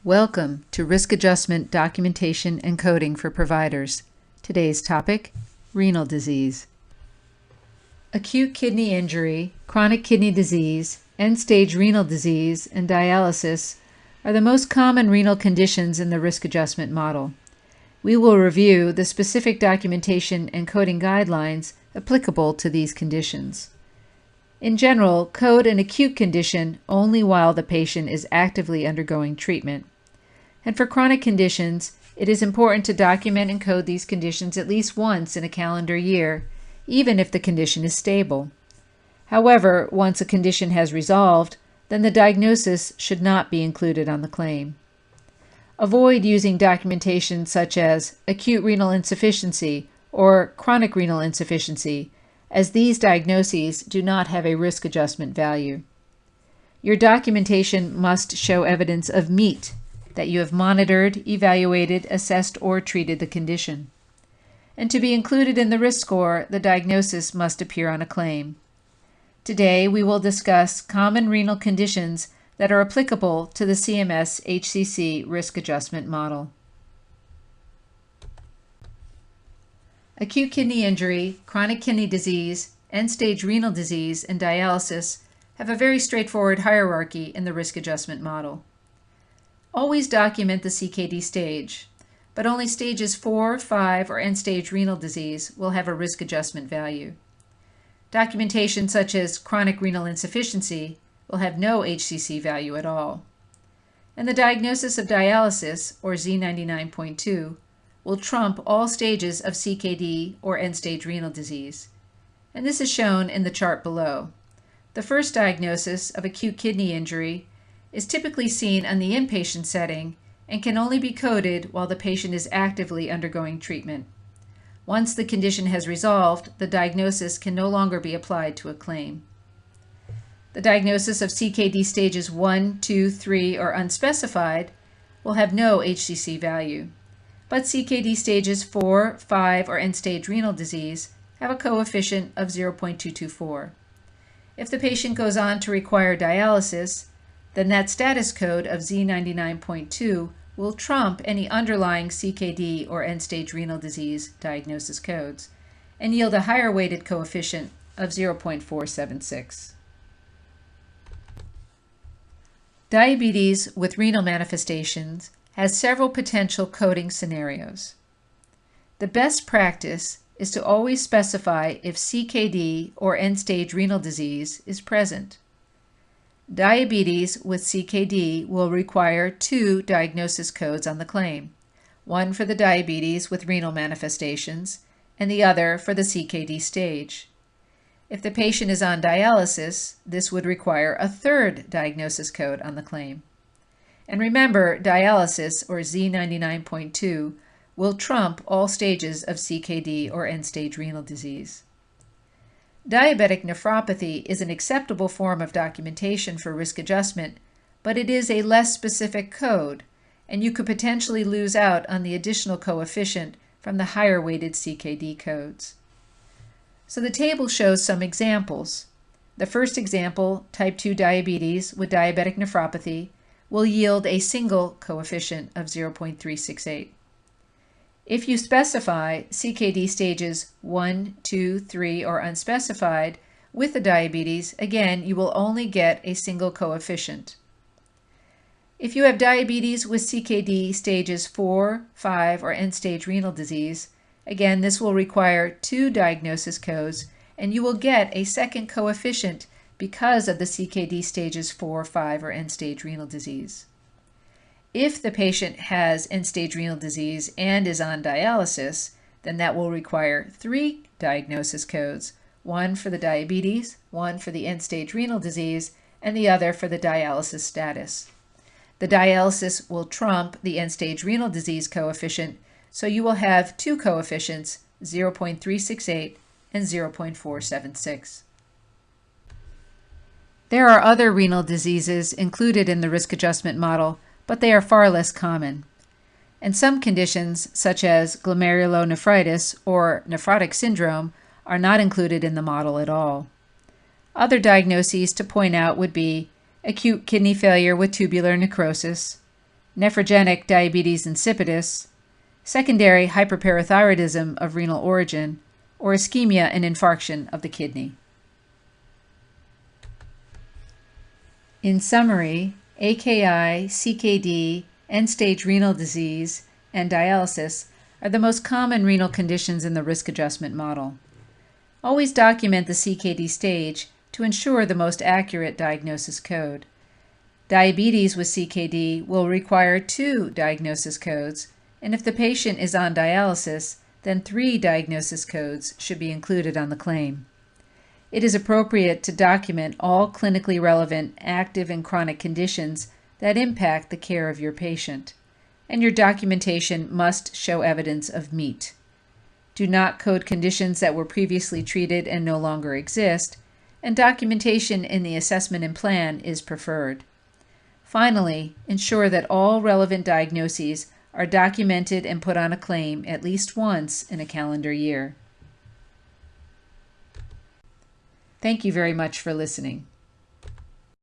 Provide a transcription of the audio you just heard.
Welcome to Risk Adjustment Documentation and Coding for Providers. Today's topic, renal disease. Acute kidney injury, chronic kidney disease, end-stage renal disease, and dialysis are the most common renal conditions in the risk adjustment model. We will review the specific documentation and coding guidelines applicable to these conditions. In general, code an acute condition only while the patient is actively undergoing treatment. And for chronic conditions, it is important to document and code these conditions at least once in a calendar year, even if the condition is stable. However, once a condition has resolved, then the diagnosis should not be included on the claim. Avoid using documentation such as acute renal insufficiency or chronic renal insufficiency, as these diagnoses do not have a risk adjustment value. Your documentation must show evidence of MEAT, that you have monitored, evaluated, assessed, or treated the condition. And to be included in the risk score, the diagnosis must appear on a claim. Today, we will discuss common renal conditions that are applicable to the CMS HCC risk adjustment model. Acute kidney injury, chronic kidney disease, end-stage renal disease, and dialysis have a very straightforward hierarchy in the risk adjustment model. Always document the CKD stage, but only stages 4, 5, or end-stage renal disease will have a risk adjustment value. Documentation such as chronic renal insufficiency will have no HCC value at all. And the diagnosis of dialysis, or Z99.2, will trump all stages of CKD or end-stage renal disease. And this is shown in the chart below. The first diagnosis of acute kidney injury is typically seen in the inpatient setting and can only be coded while the patient is actively undergoing treatment. Once the condition has resolved, the diagnosis can no longer be applied to a claim. The diagnosis of CKD stages 1, 2, 3, or unspecified will have no HCC value, but CKD stages 4, 5, or end-stage renal disease have a coefficient of 0.224. If the patient goes on to require dialysis, then that status code of Z99.2 will trump any underlying CKD or end-stage renal disease diagnosis codes and yield a higher weighted coefficient of 0.476. Diabetes with renal manifestations has several potential coding scenarios. The best practice is to always specify if CKD or end-stage renal disease is present. Diabetes with CKD will require 2 diagnosis codes on the claim, one for the diabetes with renal manifestations and the other for the CKD stage. If the patient is on dialysis, this would require a 3rd diagnosis code on the claim. And remember, dialysis, or Z99.2, will trump all stages of CKD or end-stage renal disease. Diabetic nephropathy is an acceptable form of documentation for risk adjustment, but it is a less specific code, and you could potentially lose out on the additional coefficient from the higher weighted CKD codes. So the table shows some examples. The first example, type 2 diabetes with diabetic nephropathy, will yield a single coefficient of 0.368. If you specify CKD stages 1, 2, 3, or unspecified with the diabetes, again, you will only get a single coefficient. If you have diabetes with CKD stages 4, 5, or end-stage renal disease, again, this will require 2 diagnosis codes, and you will get a second coefficient because of the CKD stages 4, 5, or end-stage renal disease. If the patient has end-stage renal disease and is on dialysis, then that will require 3 diagnosis codes, one for the diabetes, one for the end-stage renal disease, and the other for the dialysis status. The dialysis will trump the end-stage renal disease coefficient, so you will have 2 coefficients, 0.368 and 0.476. There are other renal diseases included in the risk adjustment model, but they are far less common. And some conditions, such as glomerulonephritis or nephrotic syndrome, are not included in the model at all. Other diagnoses to point out would be acute kidney failure with tubular necrosis, nephrogenic diabetes insipidus, secondary hyperparathyroidism of renal origin, or ischemia and infarction of the kidney. In summary, AKI, CKD, end-stage renal disease, and dialysis are the most common renal conditions in the risk adjustment model. Always document the CKD stage to ensure the most accurate diagnosis code. Diabetes with CKD will require 2 diagnosis codes, and if the patient is on dialysis, then 3 diagnosis codes should be included on the claim. It is appropriate to document all clinically relevant active and chronic conditions that impact the care of your patient, and your documentation must show evidence of meat. Do not code conditions that were previously treated and no longer exist, and documentation in the assessment and plan is preferred. Finally, ensure that all relevant diagnoses are documented and put on a claim at least once in a calendar year. Thank you very much for listening.